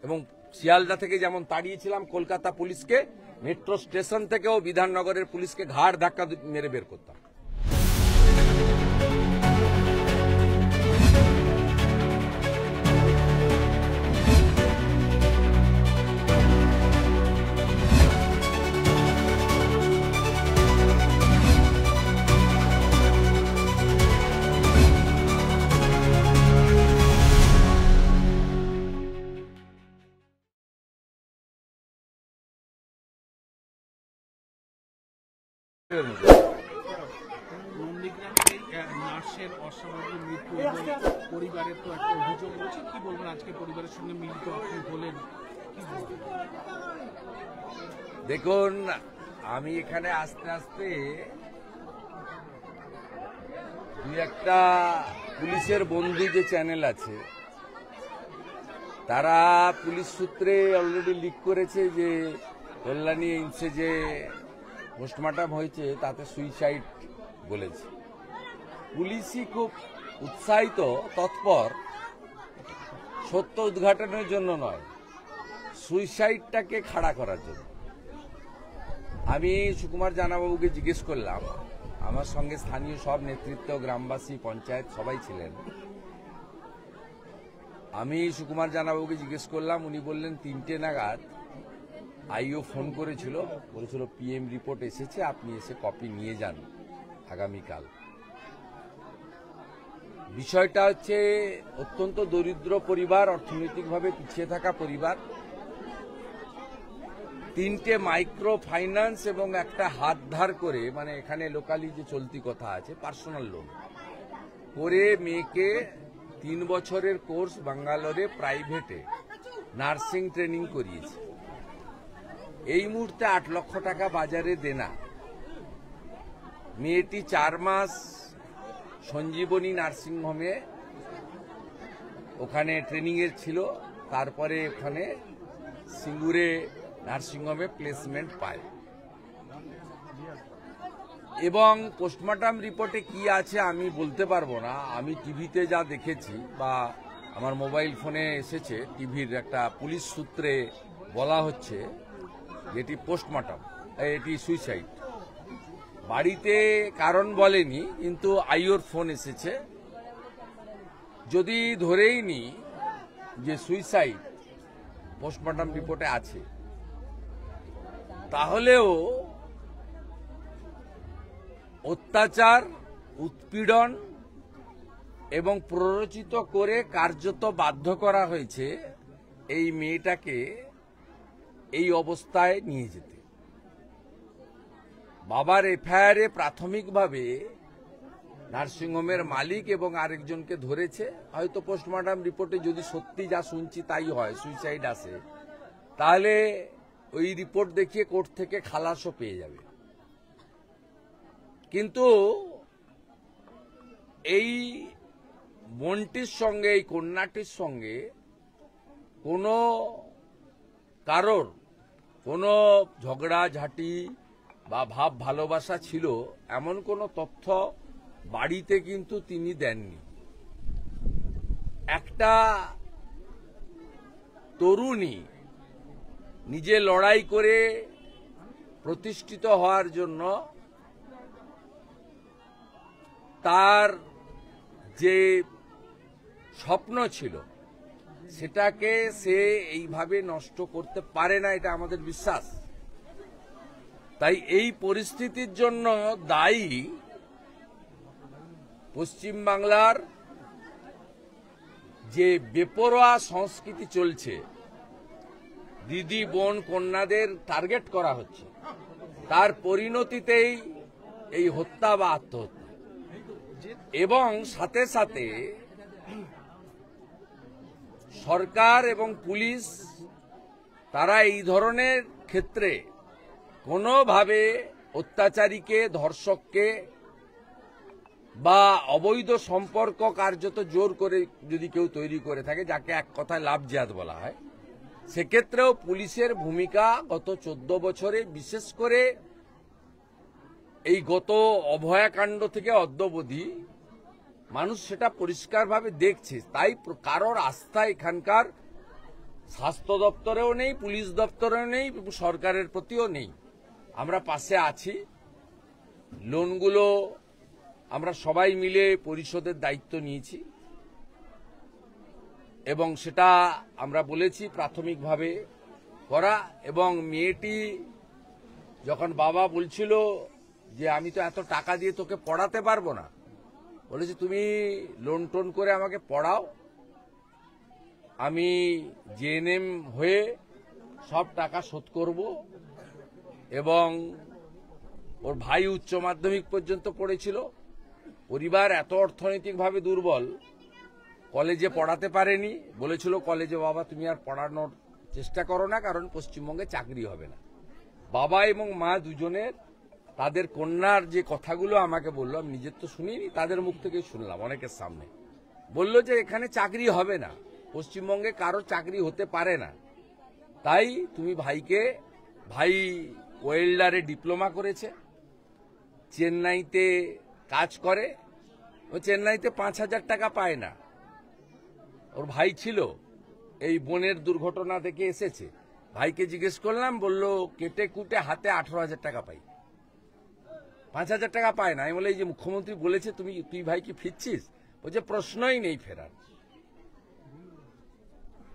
এবং শিয়ালদা থেকে যেমন তাড়িয়েছিলাম কলকাতা পুলিশকে, মেট্রো স্টেশন থেকেও বিধাননগরের পুলিশকে ঘাড় ধাক্কা মেরে বের করতাম। নার্সের অস্বাভাবিক মৃত্যু পরিবারের তো একটা অভিযোগ রয়েছে, কি বলবেন আজকে পরিবারের সঙ্গে মিলিত আপনি হলেন? দেখুন, আমি এখানে আস্তে আস্তে দুই একটা পুলিশের বন্ধু যে চ্যানেল আছে তারা পুলিশ সূত্রে অলরেডি লিক করেছে যে কল্যাণী এইমসে যে পোস্টমর্টম হয়েছে তাতে সুইসাইড বলেছে। পুলিশই খুব উৎসাহিত, তৎপর সত্য উদ্ঘাটনের জন্য নয়, সুইসাইডটাকে খাড়া করার জন্য। আমি সুকুমার জানাবাবুকে জিজ্ঞেস করলাম, আমার সঙ্গে স্থানীয় সব নেতৃত্ব, গ্রামবাসী, পঞ্চায়েত সবাই ছিলেন। আমি সুকুমার জানাবাবুকে জিজ্ঞেস করলাম, উনি বললেন 3টে নাগাদ আইও ফোন করেছিল, বলেছিল পিএম রিপোর্ট এসেছে, আপনি এসে কপি নিয়ে যান আগামীকাল। বিষয়টা হচ্ছে অত্যন্ত দরিদ্র পরিবার, অর্থনৈতিকভাবে পিছিয়ে থাকা পরিবার, 3টে মাইক্রো ফাইন্যান্স এবং একটা হাত ধার করে, মানে এখানে লোকালি যে চলতি কথা আছে পার্সোনাল লোন করে মেয়েকে 3 বছরের কোর্স ব্যাঙ্গালোরে প্রাইভেটে নার্সিং ট্রেনিং করিয়েছে। এই মুহূর্তে 8 লক্ষ টাকা বাজারে দেনা। মেয়েটি 4 মাস সঞ্জীবনী নার্সিং হোমে ওখানে ট্রেনিং এর ছিল, তারপরে ওখানে সিঙ্গুরে নার্সিং হোমে প্লেসমেন্ট পায়। এবং পোস্টমর্টম রিপোর্টে কি আছে আমি বলতে পারবো না। আমি টিভিতে যা দেখেছি বা আমার মোবাইল ফোনে এসেছে, টিভির একটা পুলিশ সূত্রে বলা হচ্ছে এটি পোস্টমর্টম, এটি সুইসাইড। বাড়িতে কারণ বলেনি, কিন্তু আইওর ফোন এসেছে। যদি ধরেই নি যে সুইসাইড পোস্টমর্টম রিপোর্টে আছে, তাহলেও অত্যাচার, উৎপীড়ন এবং প্ররোচিত করে কার্যত বাধ্য করা হয়েছে এই মেয়েটাকে এই অবস্থায় নিয়ে যেতে। বাবার এফআইআরে প্রাথমিকভাবে নার্সিংহোমের মালিক এবং আরেকজনকে ধরেছে। হয়তো পোস্টমর্টম রিপোর্টে যদি সত্যি যা শুনছি তাই হয়, সুইসাইড আসে, তাহলে ওই রিপোর্ট দেখিয়ে কোর্ট থেকে খালাসও পেয়ে যাবে। কিন্তু এই বোনটির সঙ্গে, এই কন্যাটির সঙ্গে কোনো কারোর কোনো ঝগড়াঝাঁটি বা ভাব ভালোবাসা ছিল এমন কোনো তথ্য বাড়িতে কিন্তু তিনি দেননি। একটা তরুণী নিজে লড়াই করে প্রতিষ্ঠিত হওয়ার জন্য তার যে স্বপ্ন ছিল সেটাকে সে এইভাবে নষ্ট করতে পারে না, এটা আমাদের বিশ্বাস। তাই এই পরিস্থিতির জন্য দায়ী পশ্চিমবাংলার যে বেপরোয়া সংস্কৃতি চলছে, দিদি, বোন, কন্যাদের টার্গেট করা হচ্ছে, তার পরিণতিতেই এই হত্যা বা আত্মহত্যা। এবং সাথে সাথে সরকার এবং পুলিশ তারা এই ধরনের ক্ষেত্রে কোনোভাবে অত্যাচারীকে, ধর্ষককে বা অবৈধ সম্পর্ক কার্যত জোর করে যদি কেউ তৈরি করে থাকে, যাকে এক কথায় লাভজিহাদ বলা হয়, সেক্ষেত্রেও পুলিশের ভূমিকা গত 14 বছরে, বিশেষ করে এই গত অভয়াকাণ্ড থেকে অদ্যাবধি মানুষ সেটা পরিষ্কারভাবে দেখছে। তাই কারোর আস্থা এখানকার স্বাস্থ্য দপ্তরেও নেই, পুলিশ দপ্তরেও নেই, সরকারের প্রতিও নেই। আমরা পাশে আছি। লোনগুলো আমরা সবাই মিলে পরিশোধের দায়িত্ব নিয়েছি এবং সেটা আমরা বলেছি প্রাথমিকভাবে করা। এবং মেয়েটি যখন বাবা বলছিল যে আমি তো এত টাকা দিয়ে তোকে পড়াতে পারবো না, বলেছি তুমি লোন টোন করে আমাকে পড়াও, আমি জেএনএম হয়ে সব টাকা শোধ করব। এবং ওর ভাই উচ্চ মাধ্যমিক পর্যন্ত পড়েছিল। পরিবার এত অর্থনৈতিকভাবে দুর্বল, কলেজে পড়াতে পারেনি। বলেছিল কলেজে বাবা তুমি আর পড়ানোর চেষ্টা করো না, কারণ পশ্চিমবঙ্গে চাকরি হবে না। বাবা এবং মা দুজনের তাদের কন্যার যে কথাগুলো আমাকে বললো, আমি নিজের তো শুনিনি, তাদের মুখ থেকেই শুনলাম অনেকের সামনে। বলল যে এখানে চাকরি হবে না, পশ্চিমবঙ্গে কারো চাকরি হতে পারে না, তাই তুমি ভাইকে, ভাই ওয়েল্ডারে ডিপ্লোমা করেছে, চেন্নাইতে কাজ করে, ও চেন্নাইতে 5,000 টাকা পায় না। ওর ভাই ছিল, এই বোনের দুর্ঘটনা দেখে এসেছে। ভাইকে জিজ্ঞেস করলাম, বলল কেটে কুটে হাতে 18,000 টাকা পাই, 5,000 টাকা পায় না। আমি বলে এই যে মুখ্যমন্ত্রী বলেছে তুই ভাই কি ফিরছিস? বলছে প্রশ্নই নেই ফেরার,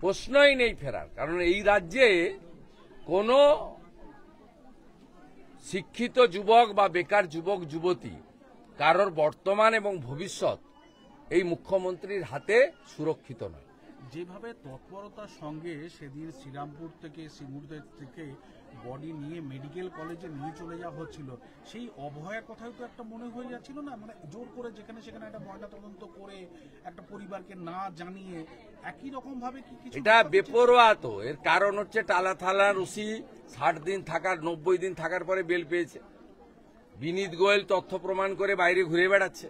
প্রশ্নই নেই ফেরার। কারণ এই রাজ্যে কোনো শিক্ষিত যুবক বা বেকার যুবক যুবতী কারোর বর্তমান এবং ভবিষ্যৎ এই মুখ্যমন্ত্রীর হাতে সুরক্ষিত নয়। যেভাবে তৎপরতার সঙ্গে সেদিন শ্রীরামপুর থেকে সিঙ্গুর থেকে বডি নিয়ে মেডিকেল কলেজে নিয়ে চলে যাওয়া হচ্ছিল, সেই অভয়ের কথাই তো একটা মনে হয়ে যাচ্ছিল না, মানে জোর করে যেখানে সেখানে একটা ময়নাতদন্ত করে একটা পরিবারকে না জানিয়ে একই রকম ভাবে কি কিছু এটা বেপরোয়া। তো এর কারণ হচ্ছে টালা থালা রুসি 60 দিন থাকার, 90 দিন থাকার পরে বেল পেয়েছে। বিনীত গোয়েল তথ্য প্রমাণ করে বাইরে ঘুরে বেড়াচ্ছে।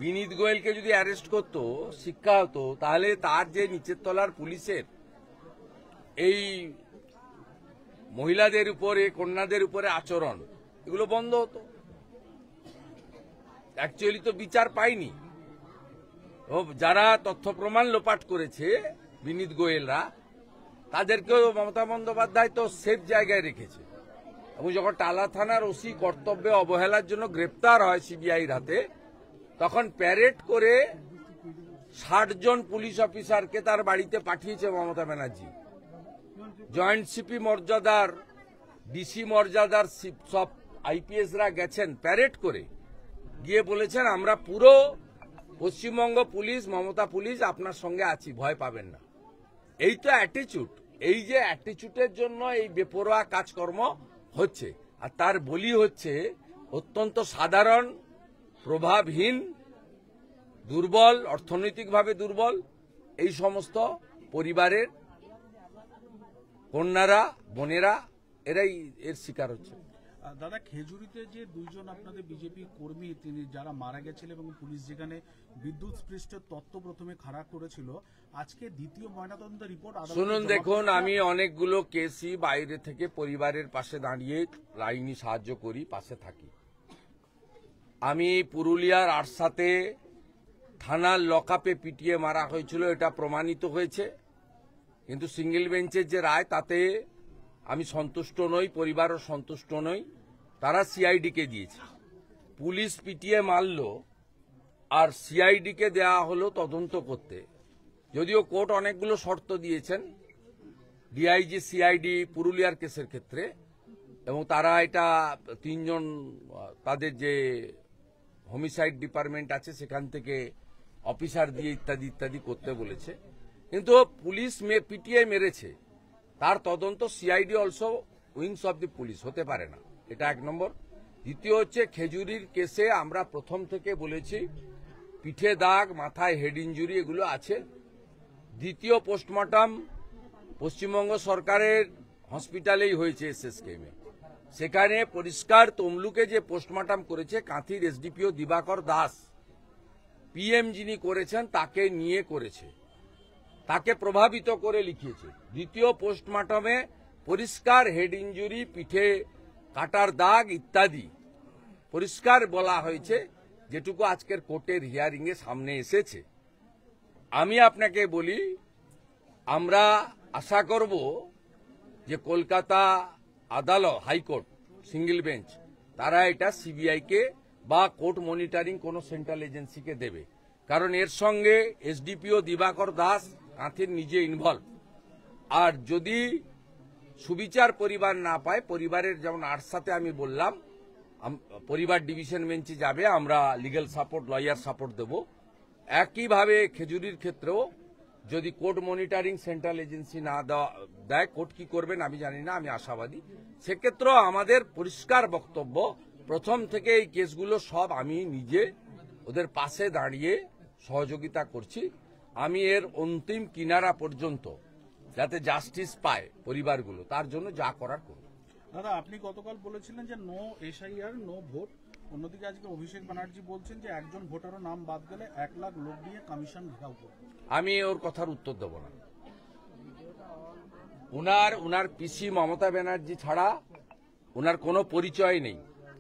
বিনীত গোয়েলকে যদি অ্যারেস্ট করতো, শিক্ষা হতো, তাহলে তার যে নিচের তলার পুলিশের এই মহিলাদের উপরে, কন্যাদের উপরে আচরণ, এগুলো বন্ধ হতো। অ্যাকচুয়ালি তো বিচার পায়নি। ও যারা তথ্য প্রমাণ লোপাট করেছে বিনীত গোয়েলরা, তাদেরকেও মমতা বন্দ্যোপাধ্যায় তো সেফ জায়গায় রেখেছে। এবং যখন টালা থানার ওসি কর্তব্যে অবহেলার জন্য গ্রেপ্তার হয় সিবিআইর হাতে, তখন প্যারেড করে 60 জন পুলিশ অফিসারকে তার বাড়িতে পাঠিয়েছে মমতা ব্যানার্জি। জয়েন্ট সিপি মর্যাদার, ডিসি মর্যাদার সব আইপিএসরা গেছেন প্যারেড করে, গিয়ে বলেছেন আমরা পুরো পশ্চিমবঙ্গ পুলিশ, মমতা পুলিশ আপনার সঙ্গে আছি, ভয় পাবেন না। এই তো অ্যাটিচিউড। এই যে অ্যাটিচিউডের জন্য এই বেপরোয়া কাজকর্ম হচ্ছে। আর তার বলি হচ্ছে অত্যন্ত সাধারণ, প্রভাবহীন, দুর্বল, অর্থনৈতিকভাবে দুর্বল এই সমস্ত পরিবারের কন্যারা, বোনেরা, এরাই এর শিকার হচ্ছে। দাদা, খেজুরিতে যে দুইজন আপনাদের বিজেপি কর্মী তিনি যারা মারা গেছিলেন এবং পুলিশ যেখানে বিদ্যুৎ স্পৃষ্টের তত্ত্ব প্রথমে খাড়া করেছিল, আজকে দ্বিতীয় ময়নাতদন্ত রিপোর্ট শুনুন, দেখুন, আমি অনেকগুলো কেসই বাইরে থেকে পরিবারের পাশে দাঁড়িয়ে আইনি সাহায্য করি, পাশে থাকি। আমি পুরুলিয়ার আরসাতে থানার লকআপে পিটিয়ে মারা হয়েছিল, এটা প্রমাণিত হয়েছে। কিন্তু সিঙ্গেল বেঞ্চের যে রায়, তাতে আমি সন্তুষ্ট নই, পরিবারও সন্তুষ্ট নই। তারা সিআইডিকে দিয়েছে। পুলিশ পিটিয়ে মারল আর সিআইডিকে দেওয়া হলো তদন্ত করতে। যদিও কোর্ট অনেকগুলো শর্ত দিয়েছেন, ডিআইজি সিআইডি পুরুলিয়ার কেসের ক্ষেত্রে, এবং তারা এটা 3 জন তাদের যে হোমিসাইড ডিপার্টমেন্ট আছে সেখান থেকে অফিসার দিয়ে ইত্যাদি ইত্যাদি করতে বলেছে। কিন্তু পুলিশ পিটিয়ে মেরেছে, তার তদন্ত CID also wings of the police হতে পারে না, এটা 1 নম্বর। দ্বিতীয় হচ্ছে খেজুরির কেসে আমরা প্রথম থেকে বলেছি পিঠে দাগ, মাথায় হেড ইঞ্জুরি এগুলো আছে। দ্বিতীয় পোস্টমর্টম পশ্চিমবঙ্গ সরকারের হসপিটালেই হয়েছে, এসএসকেএমে। সেখানে পরিষ্কার তমলুকে যে পোস্টমর্টম করেছে কাঁথির এসডিপিও দিবাকর দাস, পিএম যিনি করেছেন তাকে নিয়ে করেছে, তাকে প্রভাবিত করে লিখিয়েছে। দ্বিতীয় পোস্টমর্টমে পরিষ্কার হেড ইঞ্জুরি, পিঠে কাটার দাগ ইত্যাদি পরিষ্কার বলা হয়েছে, যেটুকু আজকের কোর্টের হিয়ারিং এ সামনে এসেছে। আমি আপনাকে বলি, আমরা আশা করব যে কলকাতা আদালত হাইকোর্ট সিঙ্গেল বেঞ্চ তারা এটা সিবিআইকে বা কোর্ট মনিটরিং কোনো সেন্ট্রাল এজেন্সিকে দেবে, কারণ এর সঙ্গে এসডিপিও দিবাকর দাস কাঁথের নিজে ইনভলভ। আর যদি সুবিচার পরিবার না পায়, পরিবারের যেমন আটসাতে আমি বললাম পরিবার ডিভিশন বেঞ্চে যাবে, আমরা লিগ্যাল সাপোর্ট লয়ার সাপোর্ট দেব। একইভাবে খেজুরির ক্ষেত্রেও যদি কোর্ট মনিটরিং সেন্ট্রাল এজেন্সি না দেয়, কোর্ট কি করবেন আমি জানি না, আমি আশাবাদী। সেক্ষেত্রেও আমাদের পরিষ্কার বক্তব্য, প্রথম থেকে এই কেসগুলো সব আমি নিজে ওদের পাশে দাঁড়িয়ে সহযোগিতা করছি। আমি এর অন্তিম কিনারা পর্যন্ত যাতে জাস্টিস পায় পরিবারগুলো, তার জন্য যা করার করব। দাদা, আপনি গতকাল বলেছিলেন যে নো এসআইআর নো ভোট, অন্যদিকে আজকে অভিষেক ব্যানার্জি বলছেন যে একজন ভোটারও নাম বাদ গেলে 1 লাখ লোক দিয়ে কমিশন ঘেরাও করবে। আমি ওর কথার উত্তর দেব না। উনার পিসি মমতা ব্যানার্জি ছাড়া উনার কোনো পরিচয় নেই,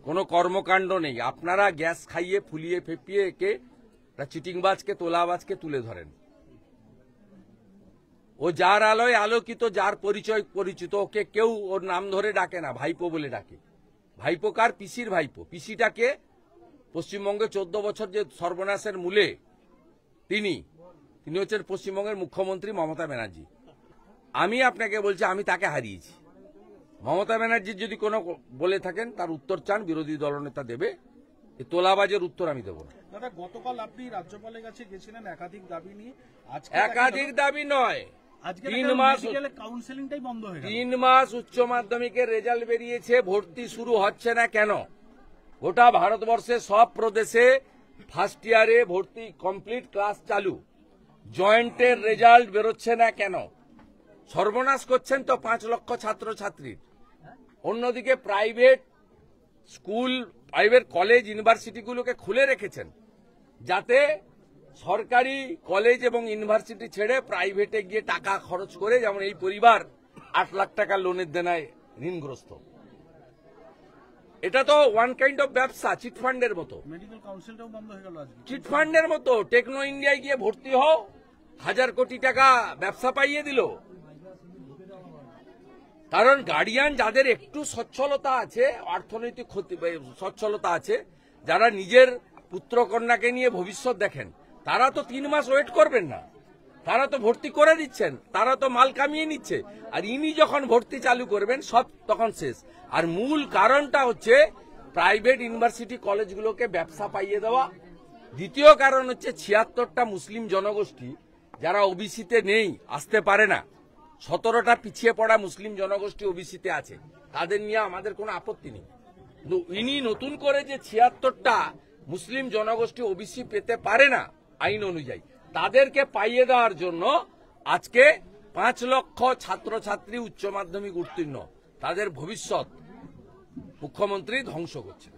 কোনো কর্মকাণ্ড নেই। আপনারা গ্যাস খাইয়ে ফুলিয়ে ফেপিয়ে একে চিটিংবাজকে তোলাবাজকে তুলে ধরেন। ও যার আলোয় আলোকিত, যার পরিচয় পরিচিত, ওকে কেউ ওর নাম ধরে ডাকে না, ভাইপো বলে ডাকে। ভাইপো কার? পিসির ভাইপো। পিসিটাকে পশ্চিমবঙ্গে 14 বছর যে সর্বনাশের মূলে তিনি হচ্ছেন পশ্চিমবঙ্গের মুখ্যমন্ত্রী মমতা ব্যানার্জি। আমি আপনাকে বলছি, আমি তাকে হারিয়েছি। মমতা ব্যানার্জির যদি কোনো বলে থাকেন তার উত্তর চান, বিরোধী দলনেতা দেবে। এই তোলাবাজের উত্তর আমি দেব না। দাদা, গতকাল আপনি রাজ্যপালের কাছে গেছিলেন একাধিক দাবি নিয়ে। আজকে একাধিক দাবি নয়, আজকে 3 মাস কাউন্সেলিংটাই বন্ধ হয়ে গেল। 3 মাস উচ্চ মাধ্যমিকের রেজাল্ট বেরিয়েছে, ভর্তি শুরু হচ্ছে না কেন? গোটা ভারতবর্ষে সব প্রদেশে ফার্স্ট ইয়ারে ভর্তি কমপ্লিট ক্লাস চালু, জয়েন্টের রেজাল্ট বেরোচ্ছে না কেন? সর্বনাশ করছেন তো 5 লক্ষ ছাত্রছাত্রীর। অন্যদিকে প্রাইভেট স্কুল, প্রাইভেট কলেজ, ইউনিভার্সিটিগুলোকে খুলে রেখেছেন যাতে সরকারি কলেজ এবং ইউনিভার্সিটি ছেড়ে প্রাইভেটে গিয়ে টাকা খরচ করে, যেমন এই পরিবার 8 লাখ টাকা লোনের দেনায় ঋণগ্রস্ত। এটা তো ওয়ান কাইন্ড অফ ব্যবসা, চিটফান্ডের মতো। মেডিকেল কাউন্সিলটাও বন্ধ হয়ে গেল আজকে। চিটফান্ডের মতো টেকনো ইন্ডিয়ায় গিয়ে ভর্তি হও, 1000 কোটি টাকা ব্যবসা পাইয়ে দিল। কারণ গার্ডিয়ান যাদের একটু সচ্ছলতা আছে, অর্থনৈতিক সচ্ছলতা আছে, যারা নিজের পুত্র কন্যাকে নিয়ে ভবিষ্যৎ দেখেন, তারা তো 3 মাস ওয়েট করবেন না, তারা তো ভর্তি করে দিচ্ছেন, তারা তো মাল কামিয়ে নিচ্ছে। আর ইনি যখন ভর্তি চালু করবেন সব তখন শেষ। আর মূল কারণটা হচ্ছে প্রাইভেট ইউনিভার্সিটি কলেজগুলোকে ব্যবসা পাইয়ে দেওয়া। দ্বিতীয় কারণ হচ্ছে 76টা মুসলিম জনগোষ্ঠী যারা ওবিসিতে নেই, আসতে পারে না। 17টা পিছিয়ে পড়া মুসলিম জনগোষ্ঠী ওবিসিতে আছে, তাদের নিয়ে আমাদের কোনো আপত্তি নেই। কিন্তু ইনি নতুন করে যে 76টা মুসলিম জনগোষ্ঠী ওবিসি পেতে পারে না আইন অনুযায়ী, তাদেরকে পাইয়ে দেওয়ার জন্য আজকে 5 লক্ষ ছাত্রছাত্রী উচ্চ মাধ্যমিক উত্তীর্ণ, তাদের ভবিষ্যৎ মুখ্যমন্ত্রী ধ্বংস করছে।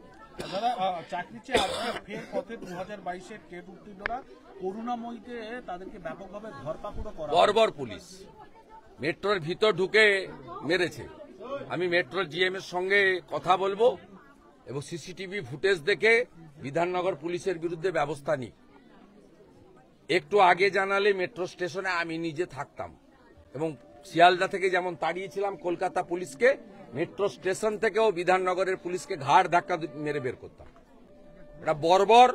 দাদা, চাকরি চেয়ে আজকে ফের পথে 2022-এর টেট উত্তীর্ণরা করুণাময়ীতে তাদেরকে ব্যাপকভাবে ধরপাকড়ও করা। বর্বর পুলিশ মেট্রোর ভিতর ঢুকে মেরেছে। আমি মেট্রোর জিএম এর সঙ্গে কথা বলবো এবং সিসিটিভি ফুটেজ দেখে বিধাননগর পুলিশের বিরুদ্ধে ব্যবস্থা নিই। একটু আগে জানালে মেট্রো স্টেশনে আমি নিজে থাকতাম এবং শিয়ালদা থেকে যেমন তাড়িয়েছিলাম কলকাতা পুলিশকে, মেট্রো স্টেশন থেকেও বিধাননগরের পুলিশকে ঘাড় ধাক্কা মেরে বের করতাম। এটা বর্বর,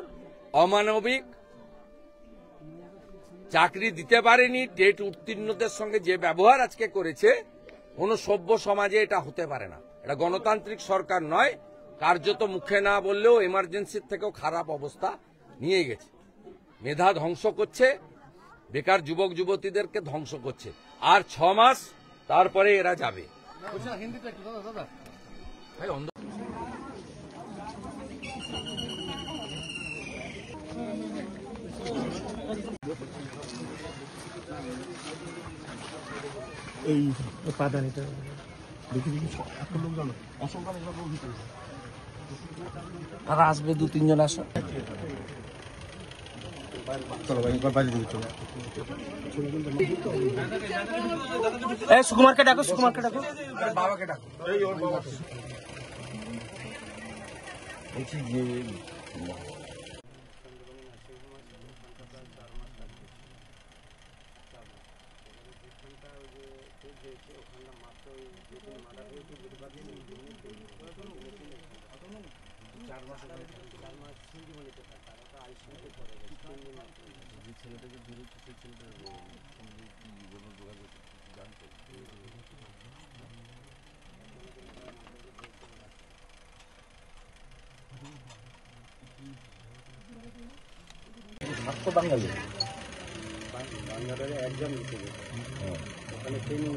অমানবিক, চাকরি দিতে পারেনি, টেট উত্তীর্ণদের সঙ্গে যে ব্যবহার আজকে করেছে, কোন সভ্য সমাজে এটা হতে পারে না। এটা গণতান্ত্রিক সরকার নয়। কার্যত মুখে না বললেও এমার্জেন্সির থেকেও খারাপ অবস্থা নিয়ে গেছে। মেধা ধ্বংস করছে, বেকার যুবক যুবতীদেরকে ধ্বংস করছে। আর 6 মাস তারপরে এরা যাবে। ভাই অন্ধ এই পাদানিটা দেখি এখন লোক জানো অসংখ্য ভিতরে তারা আসবে, 2-3 জন আসো। চলো ভাই, একবার বাইরে দিকে চলো। সুকুমারকে ডাকো, সুকুমারকে ডাকো, বাবাকে ডাকো। এই ওর বাবা বলছি যে যে ছেলেটাকে ধরেছে সেই ছেলেটার সঙ্গে কি কোনো যোগাযোগ জানতো? বাংলাদেশে একজন ওখানে ট্রেনিং